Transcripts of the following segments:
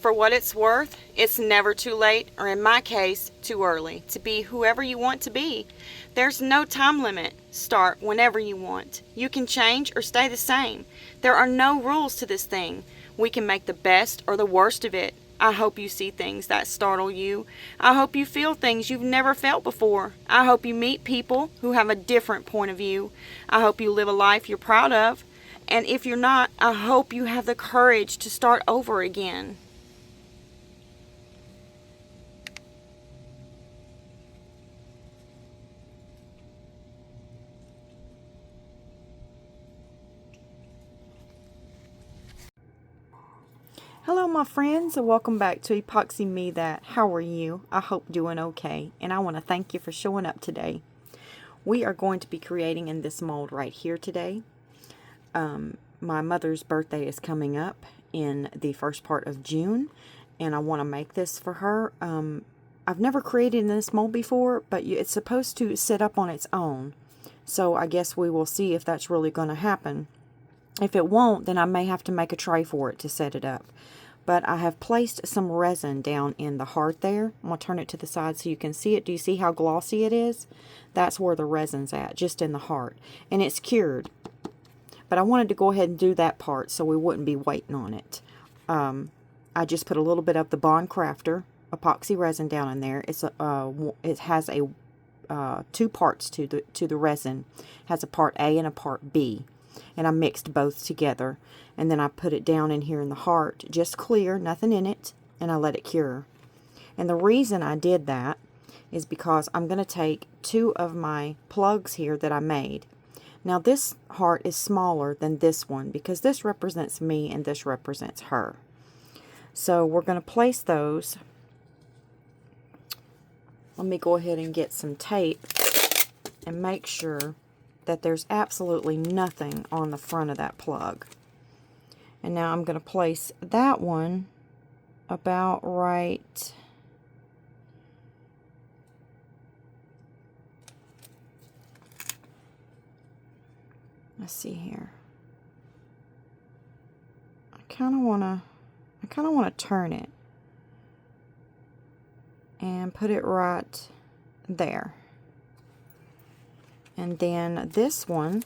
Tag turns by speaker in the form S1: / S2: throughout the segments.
S1: For what it's worth, it's never too late, or in my case, too early, to be whoever you want to be. There's no time limit. Start whenever you want. You can change or stay the same. There are no rules to this thing. We can make the best or the worst of it. I hope you see things that startle you. I hope you feel things you've never felt before. I hope you meet people who have a different point of view. I hope you live a life you're proud of. And if you're not, I hope you have the courage to start over again. Hello my friends, and welcome back to Epoxy Me That. How are you? I hope doing okay, and I want to thank you for showing up today. We are going to be creating in this mold right here today. My mother's birthday is coming up in the first part of June, and I want to make this for her. I've never created in this mold before, but it's supposed to sit up on its own, so I guess we will see if that's really going to happen. If it won't, then I may have to make a tray for it to set it up. But I have placed some resin down in the heart there. I'm going to turn it to the side so you can see it. Do you see how glossy it is? That's where the resin's at, just in the heart. And it's cured. But I wanted to go ahead and do that part so we wouldn't be waiting on it. I just put a little bit of the Bond Crafter epoxy resin down in there. It has two parts to the resin. It has a part A and a part B. And I mixed both together, and then I put it down in here in the heart, just clear, nothing in it, and I let it cure. And the reason I did that is because I'm going to take two of my plugs here that I made. Now this heart is smaller than this one because this represents me and this represents her. So we're going to place those. Let me go ahead and get some tape and make sure that there's absolutely nothing on the front of that plug. And now I'm going to place that one about right let's see here. I kind of want to turn it and put it right there. And then this one,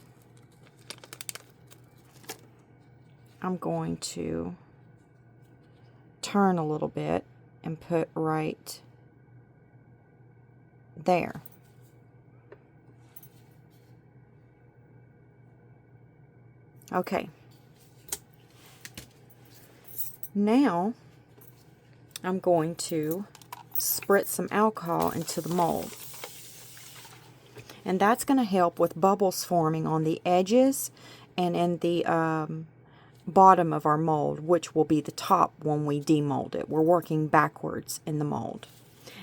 S1: I'm going to turn a little bit and put right there. Okay. Now, I'm going to spritz some alcohol into the mold. And that's going to help with bubbles forming on the edges and in the bottom of our mold, which will be the top when we demold it. We're working backwards in the mold.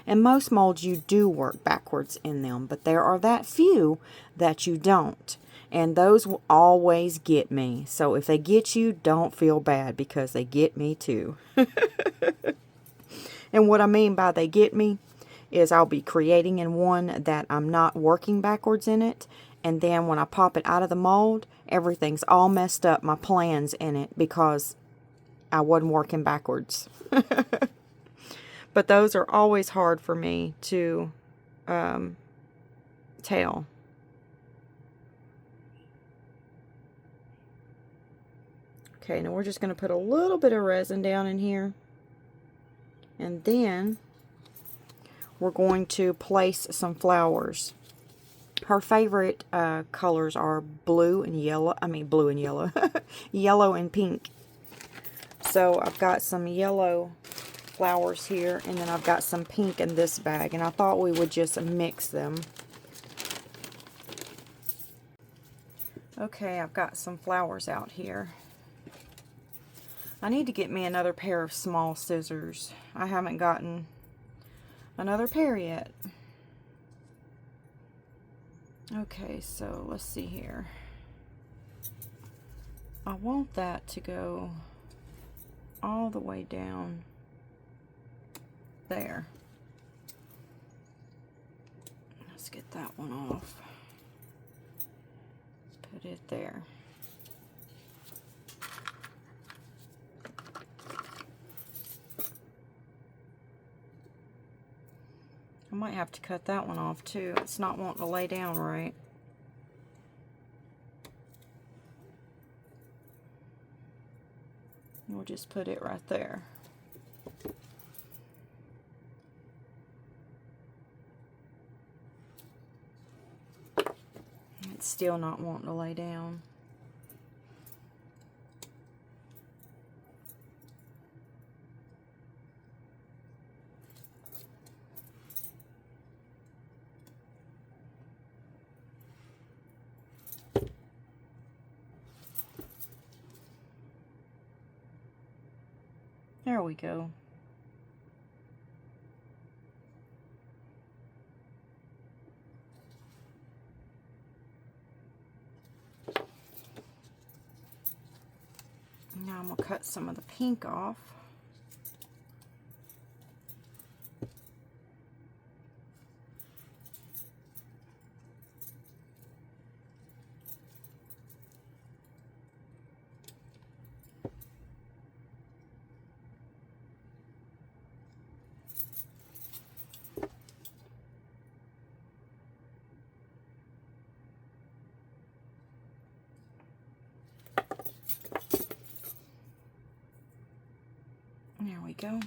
S1: And most molds you do work backwards in them, but there are that few that you don't. And those will always get me. So if they get you, don't feel bad because they get me too. And what I mean by they get me is I'll be creating in one that I'm not working backwards in it, and then when I pop it out of the mold, everything's all messed up, my plans in it, because I wasn't working backwards. But those are always hard for me to tell. Okay, now we're just going to put a little bit of resin down in here, and then we're going to place some flowers. Her favorite colors are blue and yellow. Blue and yellow. Yellow and pink. So I've got some yellow flowers here, and then I've got some pink in this bag, and I thought we would just mix them. Okay, I've got some flowers out here. I need to get me another pair of small scissors. I haven't gotten another pair yet. Okay, so let's see here. I want that to go all the way down there. Let's get that one off. Put it there. I might have to cut that one off too. It's not wanting to lay down right. We'll just put it right there. It's still not wanting to lay down. There we go. Now I'm going to cut some of the pink off. There we go.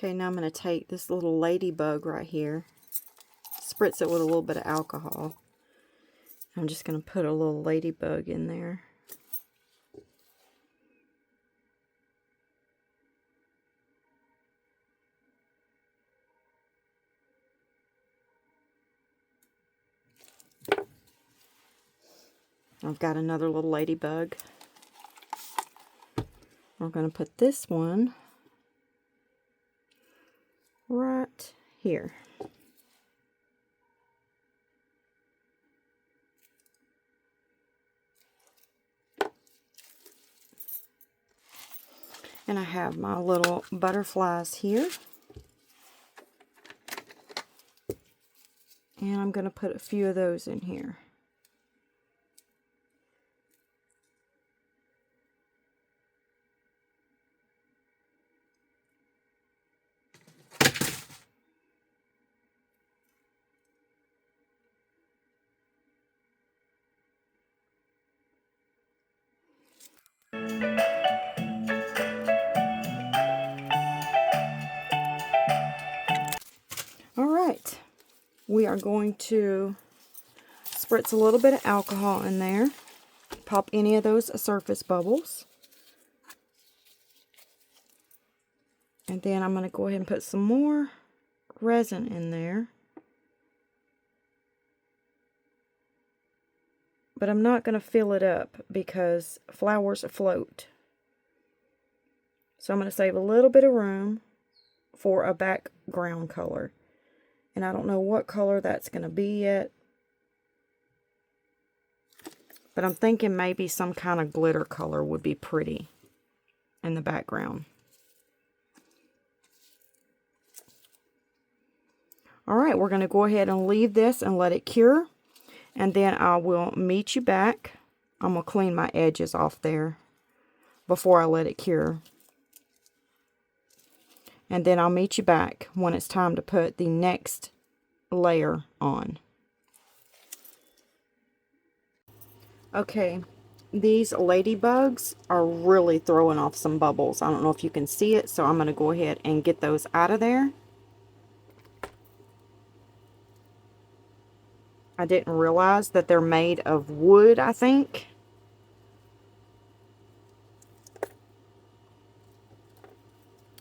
S1: Okay, now I'm going to take this little ladybug right here, spritz it with a little bit of alcohol. I'm just going to put a little ladybug in there. I've got another little ladybug. We're going to put this one right here. And I have my little butterflies here. And I'm going to put a few of those in here. Alright, we are going to spritz a little bit of alcohol in there, pop any of those surface bubbles, and then I'm going to go ahead and put some more resin in there. But I'm not going to fill it up because flowers float. So I'm going to save a little bit of room for a background color. And I don't know what color that's going to be yet. But I'm thinking maybe some kind of glitter color would be pretty in the background. Alright, we're going to go ahead and leave this and let it cure. And then I will meet you back. I'm going to clean my edges off there before I let it cure. And then I'll meet you back when it's time to put the next layer on. Okay, these ladybugs are really throwing off some bubbles. I don't know if you can see it, so I'm going to go ahead and get those out of there. I didn't realize that they're made of wood, I think.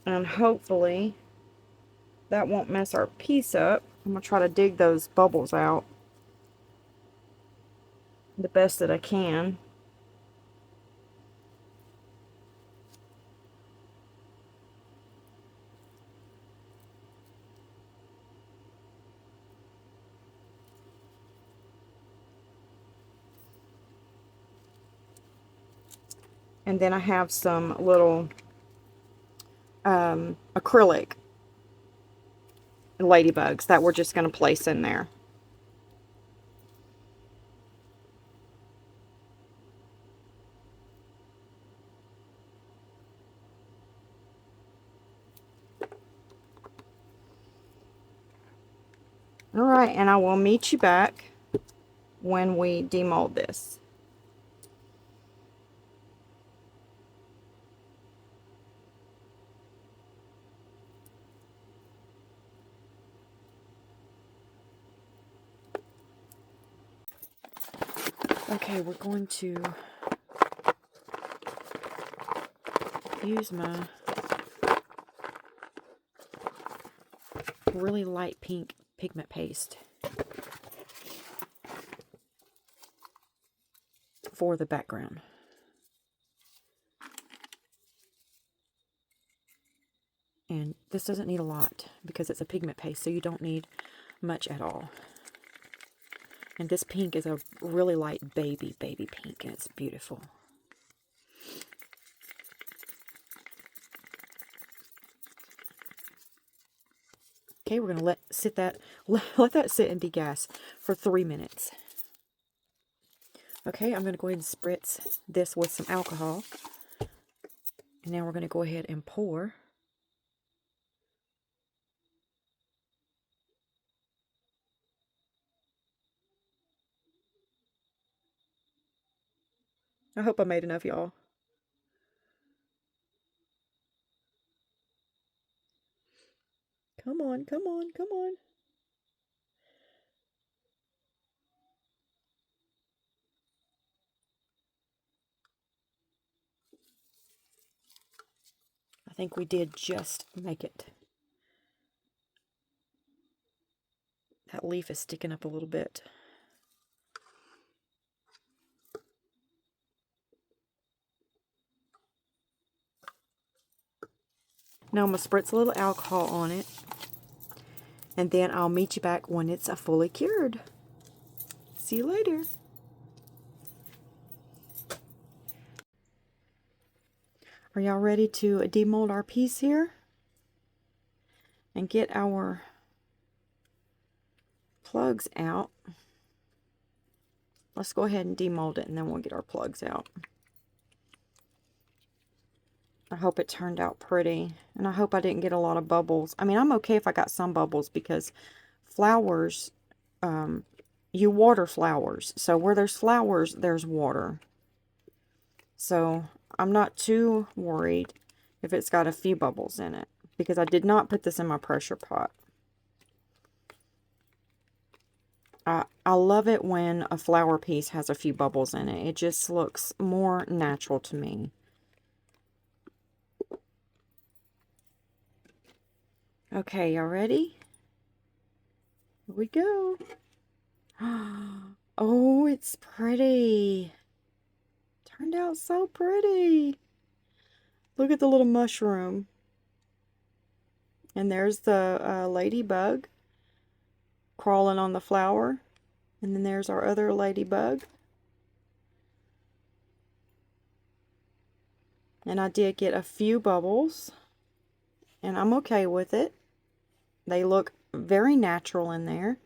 S1: And hopefully that won't mess our piece up. I'm going to try to dig those bubbles out the best that I can. And then I have some little acrylic ladybugs that we're just going to place in there. Alright, and I will meet you back when we demold this. Okay, we're going to use my really light pink pigment paste for the background. And this doesn't need a lot because it's a pigment paste, so you don't need much at all. And this pink is a really light baby pink, and it's beautiful. Okay, we're going to let that sit and degas for 3 minutes. Okay, I'm going to go ahead and spritz this with some alcohol. And now we're going to go ahead and pour. I hope I made enough, y'all. Come on, come on, come on. I think we did just make it. That leaf is sticking up a little bit. Now I'm going to spritz a little alcohol on it. And then I'll meet you back when it's fully cured. See you later. Are y'all ready to demold our piece here? And get our plugs out. Let's go ahead and demold it and then we'll get our plugs out. I hope it turned out pretty. And I hope I didn't get a lot of bubbles. I mean, I'm okay if I got some bubbles because flowers, you water flowers. So where there's flowers, there's water. So I'm not too worried if it's got a few bubbles in it, because I did not put this in my pressure pot. I love it when a flower piece has a few bubbles in it. It just looks more natural to me. Okay, y'all ready? Here we go. Oh, it's pretty. Turned out so pretty. Look at the little mushroom. And there's the ladybug crawling on the flower. And then there's our other ladybug. And I did get a few bubbles. And I'm okay with it. They look very natural in there.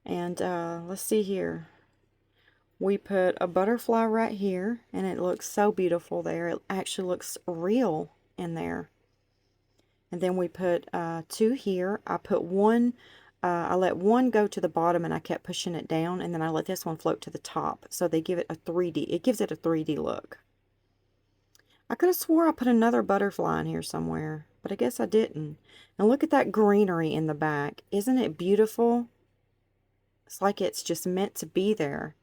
S1: And let's see here. We put a butterfly right here. And it looks so beautiful there. It actually looks real in there. And then we put 2 here. I put one, I let one go to the bottom and I kept pushing it down, and then I let this one float to the top. So they give it a 3D, it gives it a 3D look. I could have swore I put another butterfly in here somewhere, but I guess I didn't. And look at that greenery in the back. Isn't it beautiful? It's like it's just meant to be there.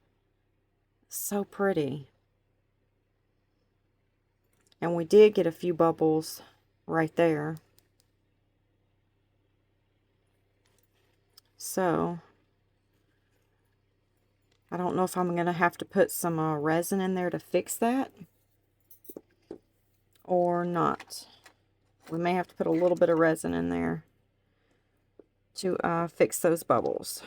S1: So pretty. And we did get a few bubbles right there. So I don't know if I'm going to have to put some resin in there to fix that or not. We may have to put a little bit of resin in there to fix those bubbles.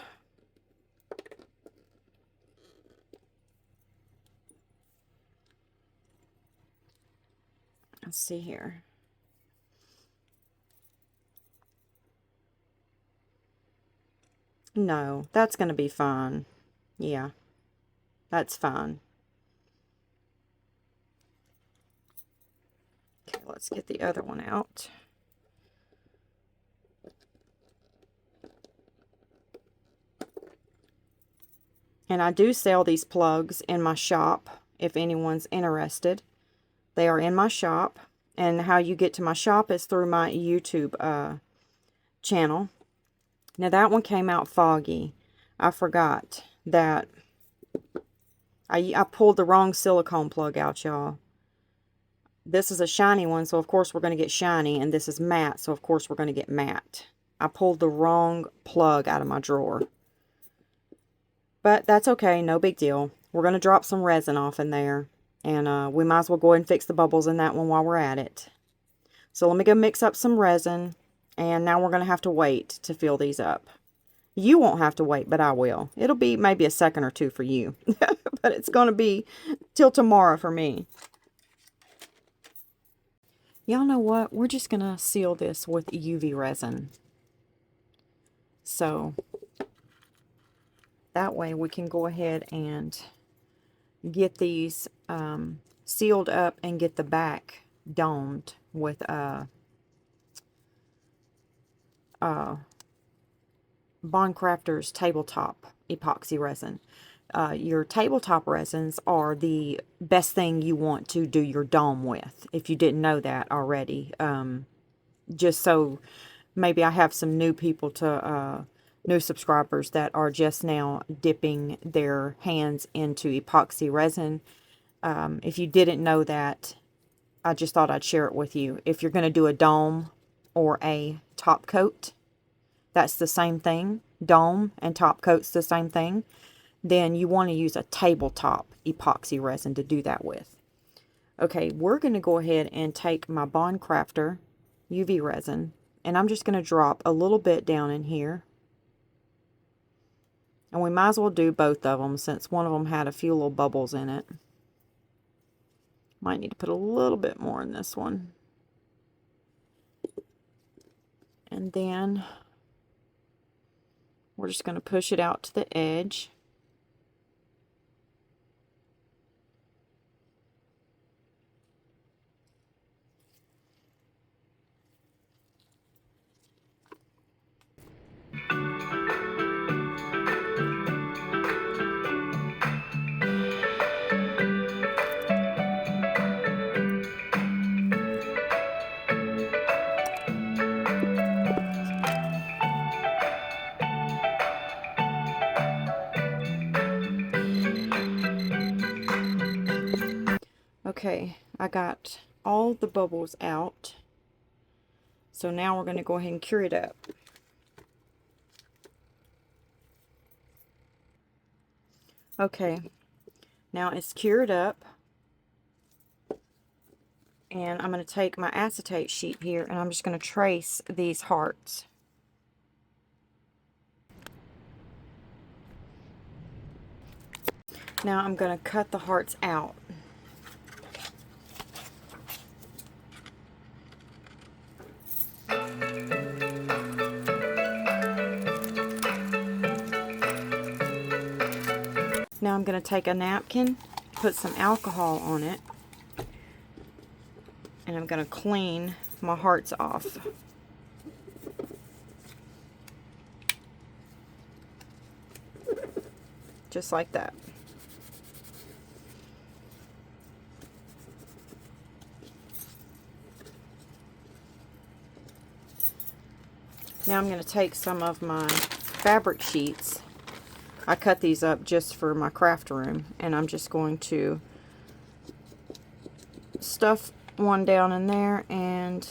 S1: Let's see here. No, that's going to be fine. Yeah, that's fine. Okay, let's get the other one out. And I do sell these plugs in my shop if anyone's interested. They are in my shop. And how you get to my shop is through my YouTube channel. Now that one came out foggy. I forgot that I pulled the wrong silicone plug out, y'all. This is a shiny one, so of course we're going to get shiny. And this is matte, so of course we're going to get matte. I pulled the wrong plug out of my drawer. But that's okay, no big deal. We're going to drop some resin off in there. And we might as well go ahead and fix the bubbles in that one while we're at it. So let me go mix up some resin. And now we're going to have to wait to fill these up. You won't have to wait, but I will. It'll be maybe a second or two for you. But it's going to be till tomorrow for me. Y'all know what? We're just going to seal this with UV resin. So that way we can go ahead and get these sealed up and get the back domed with Bondcrafter's tabletop epoxy resin. Your tabletop resins are the best thing you want to do your dome with, if you didn't know that already. Just so maybe I have some new people to new subscribers that are just now dipping their hands into epoxy resin. If you didn't know that, I just thought I'd share it with you. If you're going to do a dome or a top coat, that's the same thing. Dome and top coat's the same thing. Then you want to use a tabletop epoxy resin to do that with. Okay, we're going to go ahead and take my Bondcrafter UV resin, and I'm just going to drop a little bit down in here. And we might as well do both of them since one of them had a few little bubbles in it. Might need to put a little bit more in this one. And then we're just going to push it out to the edge. Okay, I got all the bubbles out. So now we're going to go ahead and cure it up. Okay, now it's cured up. And I'm going to take my acetate sheet here and I'm just going to trace these hearts. Now I'm going to cut the hearts out. Now I'm going to take a napkin, put some alcohol on it, and I'm going to clean my hearts off. Just like that. Now I'm going to take some of my fabric sheets. I cut these up just for my craft room, and I'm just going to stuff one down in there and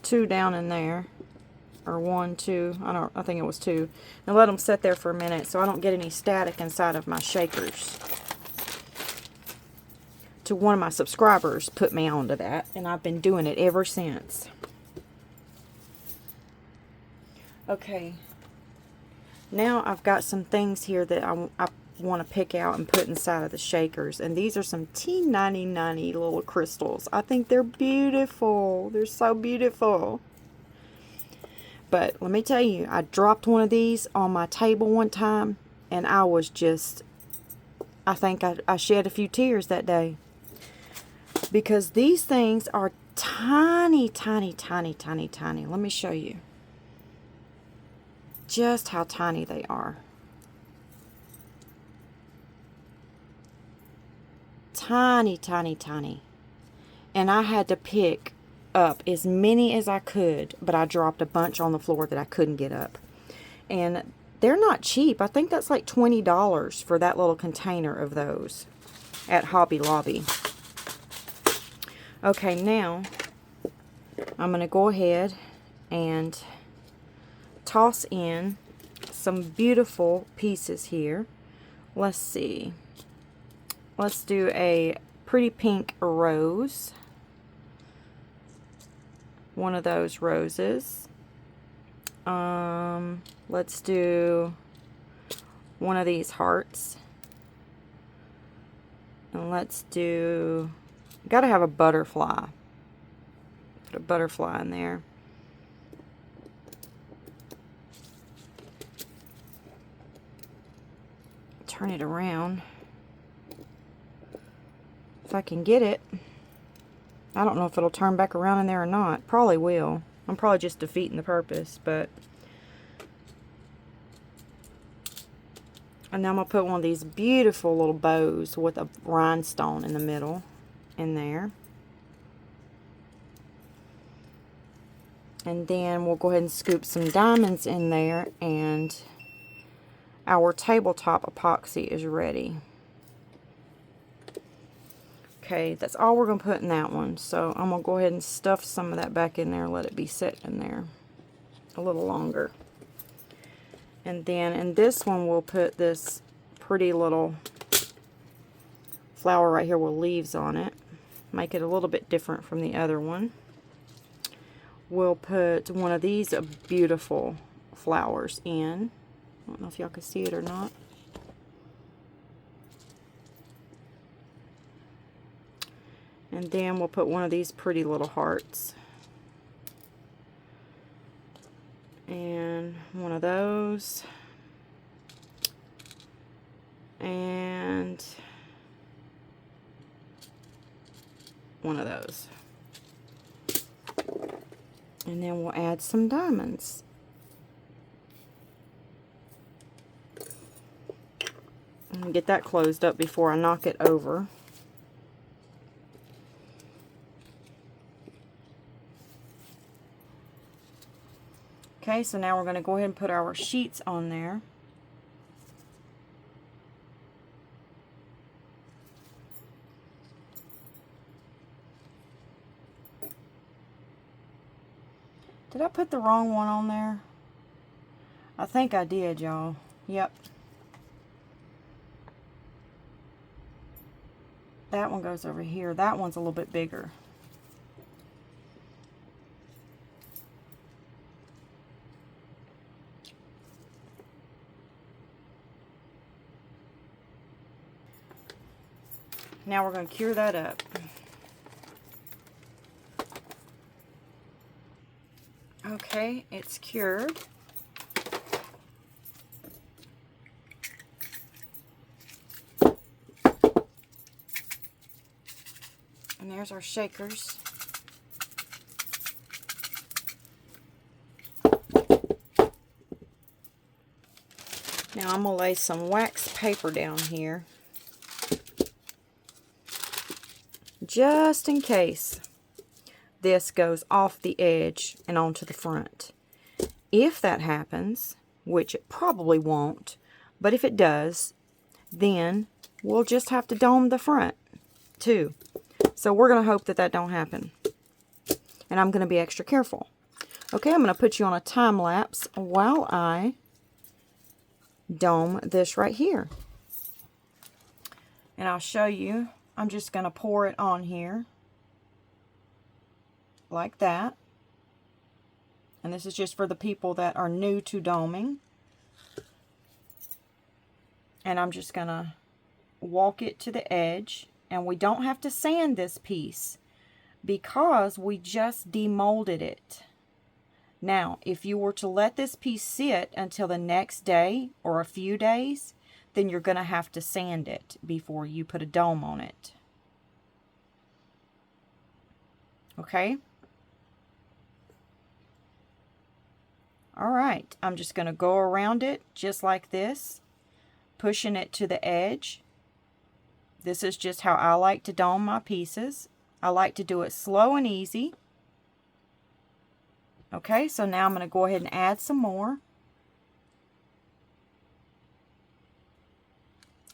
S1: two down in there, or 1, 2, I think it was 2, and let them sit there for a minute so I don't get any static inside of my shakers. To one of my subscribers put me onto that, and I've been doing it ever since. Okay, now I've got some things here that I want to pick out and put inside of the shakers, and these are some T9090 little crystals. I think they're beautiful. They're so beautiful. But let me tell you, I dropped one of these on my table one time, and I was just, I think I shed a few tears that day. Because these things are tiny, tiny, tiny, tiny, tiny. Let me show you just how tiny they are. Tiny, tiny, tiny. And I had to pick up as many as I could, but I dropped a bunch on the floor that I couldn't get up. And they're not cheap. I think that's like $20 for that little container of those at Hobby Lobby. Okay, now I'm going to go ahead and toss in some beautiful pieces here. Let's see. Let's do a pretty pink rose. One of those roses. Let's do one of these hearts. And let's do, gotta have a butterfly. Put a butterfly in there. Turn it around. If I can get it. I don't know if it'll turn back around in there or not. Probably will. I'm probably just defeating the purpose, but. And now I'm going to put one of these beautiful little bows with a rhinestone in the middle in there. And then we'll go ahead and scoop some diamonds in there, and our tabletop epoxy is ready. Okay, that's all we're going to put in that one. So I'm going to go ahead and stuff some of that back in there and let it be set in there a little longer. And then in this one we'll put this pretty little flower right here with leaves on it. Make it a little bit different from the other one. We'll put one of these beautiful flowers in. I don't know if y'all can see it or not. And then we'll put one of these pretty little hearts. And one of those. And one of those. And then we'll add some diamonds. And get that closed up before I knock it over. Okay, so now we're going to go ahead and put our sheets on there. Did I put the wrong one on there? I think I did, y'all. Yep. That one goes over here. That one's a little bit bigger. Now we're going to cure that up. Okay, it's cured. And there's our shakers. Now I'm going to lay some wax paper down here, just in case this goes off the edge and onto the front. If that happens, which it probably won't, but if it does, then we'll just have to dome the front too. So we're going to hope that that don't happen. And I'm going to be extra careful. Okay, I'm going to put you on a time lapse while I dome this right here. And I'll show you. I'm just going to pour it on here like that. And this is just for the people that are new to doming. And I'm just going to walk it to the edge. And we don't have to sand this piece because we just demolded it. Now, if you were to let this piece sit until the next day or a few days, then you're going to have to sand it before you put a dome on it. Okay? All right, I'm just going to go around it just like this, pushing it to the edge. This is just how I like to dome my pieces. I like to do it slow and easy. Okay, so now I'm going to go ahead and add some more.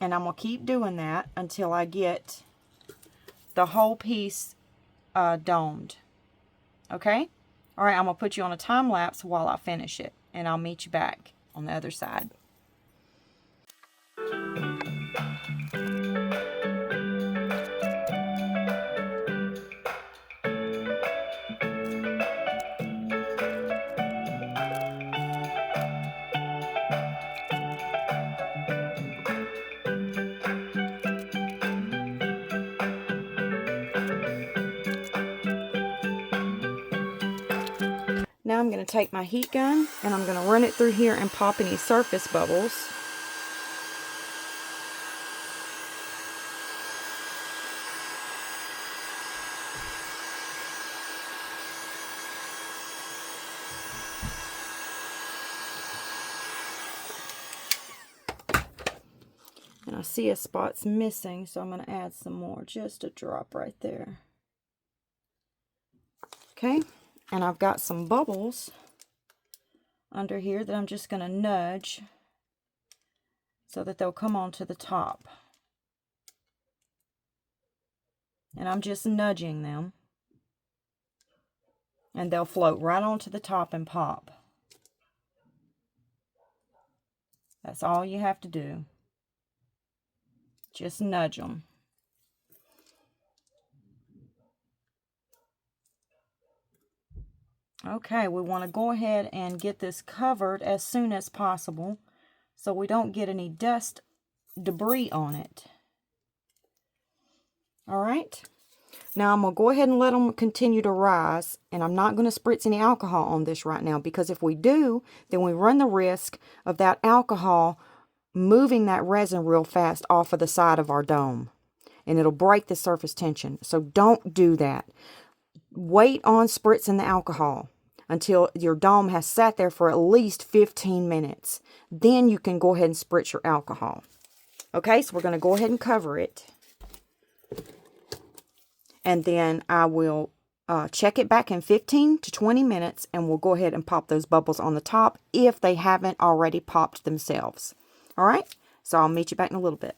S1: And I'm going to keep doing that until I get the whole piece domed. Okay? All right, I'm going to put you on a time lapse while I finish it. And I'll meet you back on the other side. Now I'm going to take my heat gun and I'm going to run it through here and pop any surface bubbles. And I see a spot's missing, so I'm going to add some more, just a drop right there. Okay, and I've got some bubbles under here that I'm just going to nudge so that they'll come onto the top. And I'm just nudging them. And they'll float right onto the top and pop. That's all you have to do. Just nudge them. Okay, we want to go ahead and get this covered as soon as possible so we don't get any dust debris on it. All right. Now I'm going to go ahead and let them continue to rise, and I'm not going to spritz any alcohol on this right now, because if we do, then we run the risk of that alcohol moving that resin real fast off of the side of our dome, and it'll break the surface tension. So don't do that. Wait on spritzing the alcohol until your dome has sat there for at least 15 minutes. Then you can go ahead and spritz your alcohol. Okay, so we're going to go ahead and cover it. And then I will check it back in 15 to 20 minutes, and we'll go ahead and pop those bubbles on the top if they haven't already popped themselves. All right, so I'll meet you back in a little bit.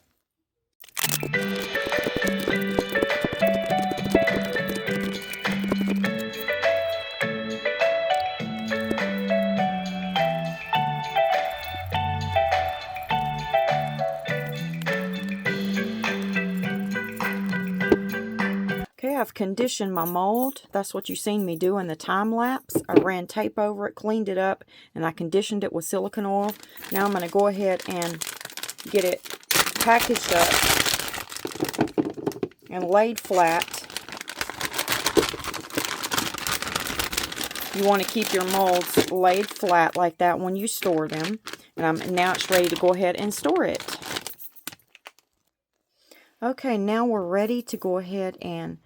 S1: Okay, I've conditioned my mold. That's what you've seen me do in the time lapse. I ran tape over it, cleaned it up, and I conditioned it with silicone oil. Now I'm going to go ahead and get it packaged up and laid flat. You want to keep your molds laid flat like that when you store them. And now it's ready to go ahead and store it. Okay, now we're ready to go ahead and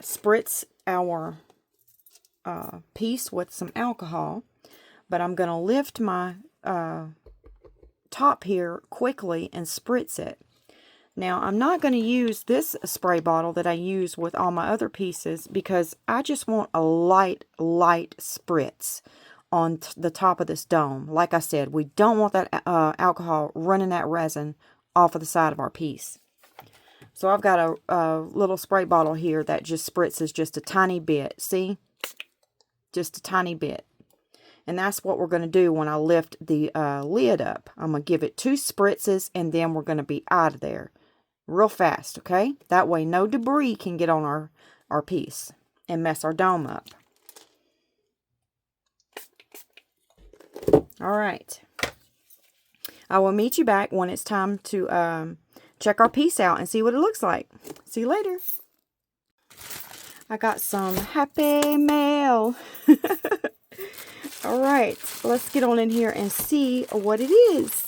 S1: spritz our piece with some alcohol. But I'm going to lift my top here quickly and spritz it. Now, I'm not going to use this spray bottle that I use with all my other pieces, because I just want a light spritz on the top of this dome. Like I said, we don't want that alcohol running that resin off of the side of our piece. So I've got a little spray bottle here that just spritzes just a tiny bit. See? just a tiny bit. And that's what we're going to do when I lift the lid up. I'm going to give it 2 spritzes, and then we're going to be out of there real fast, okay? That way no debris can get on our piece and mess our dome up. All right. I will meet you back when it's time to check our piece out and see what it looks like. See you later. I got some happy mail. All right, let's get on in here and see what it is.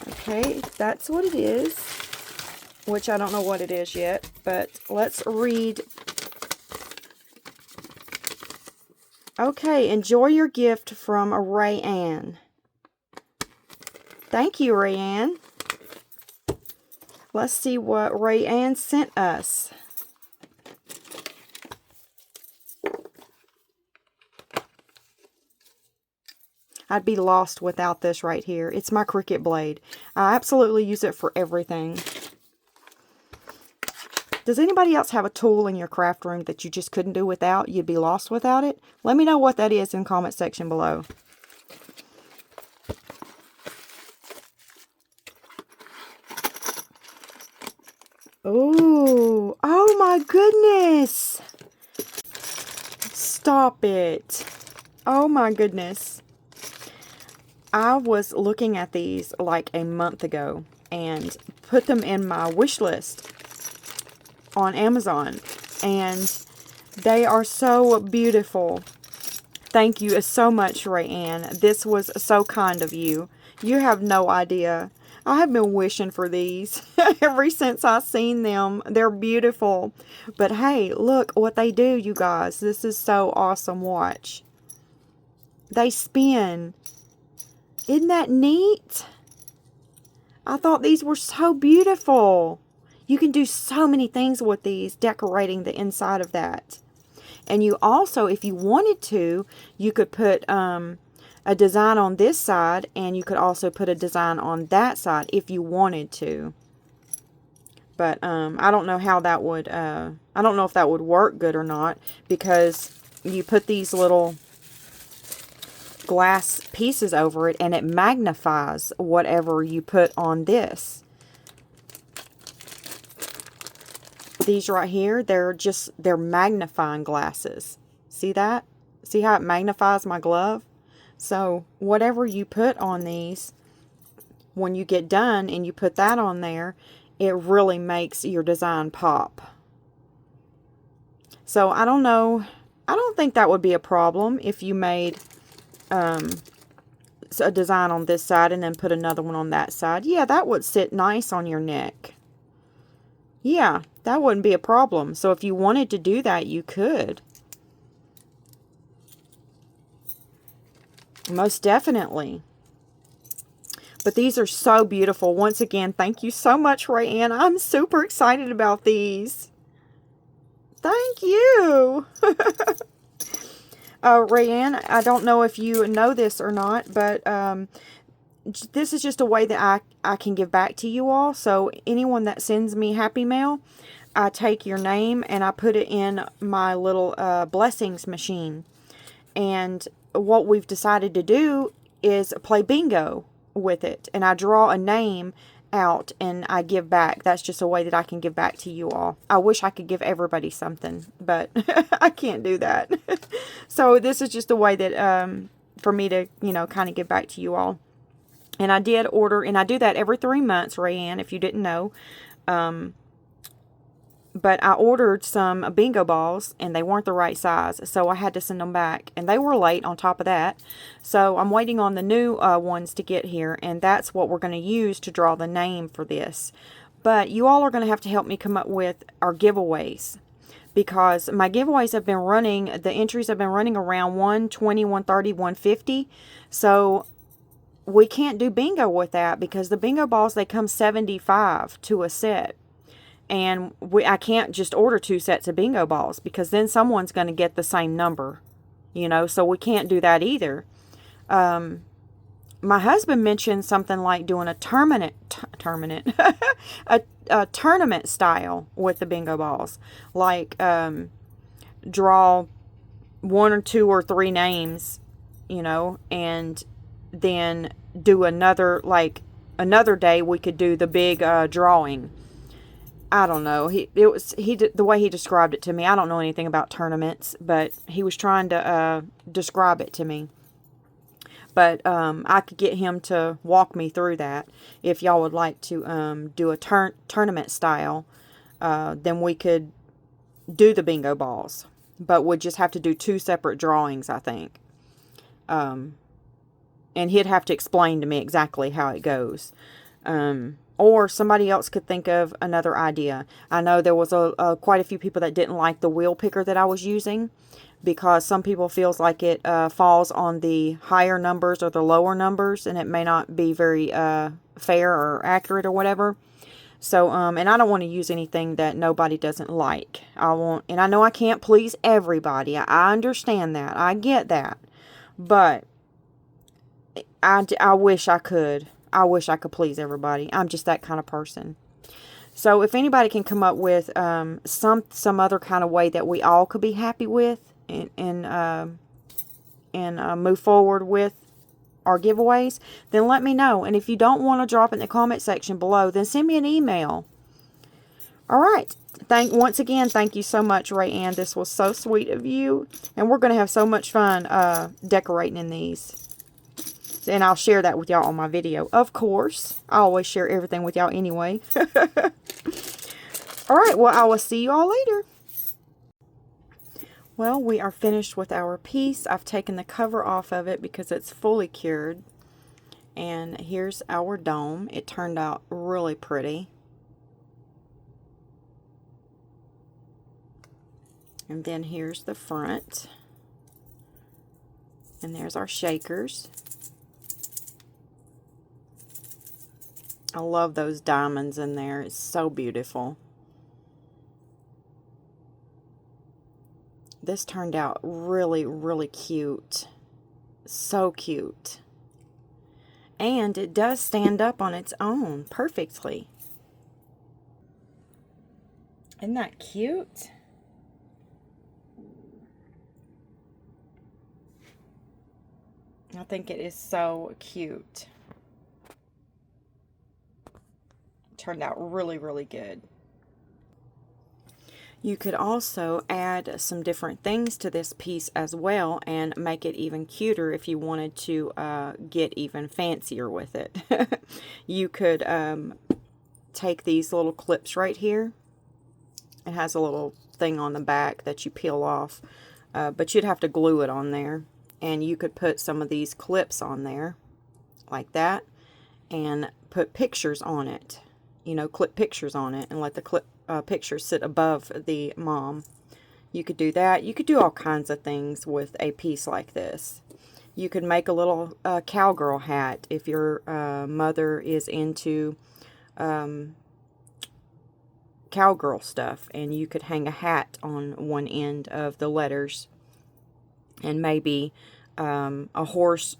S1: Okay, that's what it is, which I don't know what it is yet, but let's read. Okay, enjoy your gift from Rayanne. Thank you, Rayanne. Let's see what Rayanne sent us. I'd be lost without this right here. It's my Cricut blade. I absolutely use it for everything. Does anybody else have a tool in your craft room that you just couldn't do without? You'd be lost without it? Let me know what that is in the comment section below. Ooh, oh my goodness. Stop it. Oh my goodness. I was looking at these like a month ago and put them in my wish list on Amazon, and they are so beautiful. Thank you so much, Rayanne. This was so kind of you. You have no idea. I have been wishing for these ever since I seen them. They're beautiful. But hey, look what they do, you guys. This is so awesome. Watch. They spin. Isn't that neat? I thought these were so beautiful. You can do so many things with these, decorating the inside of that. And you also, if you wanted to, you could put a design on this side, and you could also put a design on that side if you wanted to. But I don't know how that would, I don't know if that would work good or not, because you put these little glass pieces over it and it magnifies whatever you put on this. These right here, they're magnifying glasses. See that? See how it magnifies my glove? So whatever you put on these, when you get done and you put that on there, it really makes your design pop. So I don't know. I don't think that would be a problem if you made a design on this side and then put another one on that side. Yeah, that would sit nice on your neck. Yeah, that wouldn't be a problem. So if you wanted to do that, you could. Most definitely. But these are so beautiful. Once again, thank you so much, Rayanne. I'm super excited about these. Thank you. Rayanne, I don't know if you know this or not, but this is just a way that I can give back to you all. So anyone that sends me happy mail, I take your name and I put it in my little blessings machine. And what we've decided to do is play bingo with it. And I draw a name out and I give back. That's just a way that I can give back to you all. I wish I could give everybody something, but I can't do that. So this is just a way that for me to, you know, kind of give back to you all. And I did order, and I do that every 3 months, Rayanne, if you didn't know. But I ordered some bingo balls, and they weren't the right size, so I had to send them back. And they were late on top of that. So I'm waiting on the new ones to get here, and that's what we're going to use to draw the name for this. But you all are going to have to help me come up with our giveaways, because my giveaways have been running, the entries have been running around 120, 130, 150. So we can't do bingo with that, because the bingo balls, they come 75 to a set. And I can't just order 2 sets of bingo balls, because then someone's going to get the same number, you know, so we can't do that either. My husband mentioned something like doing a a tournament style with the bingo balls, like draw one or two or three names, you know, and then do another, like another day we could do the big drawing. I don't know. The way he described it to me. I don't know anything about tournaments, but he was trying to describe it to me. But I could get him to walk me through that. If y'all would like to do a tournament style, then we could do the bingo balls. But we'd just have to do two separate drawings, I think. And he'd have to explain to me exactly how it goes. Or somebody else could think of another idea. I know there was quite a few people that didn't like the wheel picker that I was using, because some people feels like it falls on the higher numbers or the lower numbers, and it may not be very fair or accurate or whatever. So, and I don't want to use anything that nobody doesn't like. And I know I can't please everybody. I understand that. I get that. But I wish I could. I wish I could please everybody. I'm just that kind of person. So if anybody can come up with some other kind of way that we all could be happy with and move forward with our giveaways, then let me know. And if you don't want to drop in the comment section below, then send me an email. All right. Once again, thank you so much, Rayanne. This was so sweet of you. And we're going to have so much fun decorating in these. And I'll share that with y'all on my video. Of course. I always share everything with y'all anyway. Alright, well, I will see you all later. Well, we are finished with our piece. I've taken the cover off of it because it's fully cured. And here's our dome. It turned out really pretty. And then here's the front. And there's our shakers. I love those diamonds in there. It's so beautiful. This turned out really, really cute. So cute. And it does stand up on its own perfectly. Isn't that cute? I think it is so cute. Turned out really, really good. You could also add some different things to this piece as well and make it even cuter if you wanted to get even fancier with it. You could take these little clips right here. It has a little thing on the back that you peel off, but you'd have to glue it on there. And you could put some of these clips on there like that and put pictures on it. You know, clip pictures on it and let the pictures sit above the mom. You could do that. You could do all kinds of things with a piece like this. You could make a little cowgirl hat if your mother is into cowgirl stuff, and you could hang a hat on one end of the letters and maybe a horse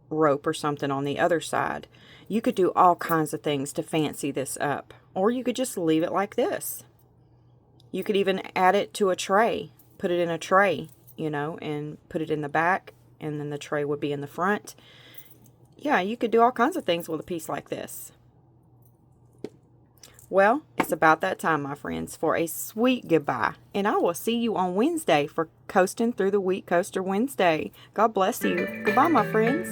S1: rope or something on the other side. You could do all kinds of things to fancy this up, or you could just leave it like this. You could even add it to a tray, put it in a tray, you know, and put it in the back, and then the tray would be in the front. Yeah, you could do all kinds of things with a piece like this. Well, it's about that time, my friends, for a sweet goodbye. And I will see you on Wednesday for Coasting Through the Week Coaster Wednesday. God bless you. Goodbye, my friends.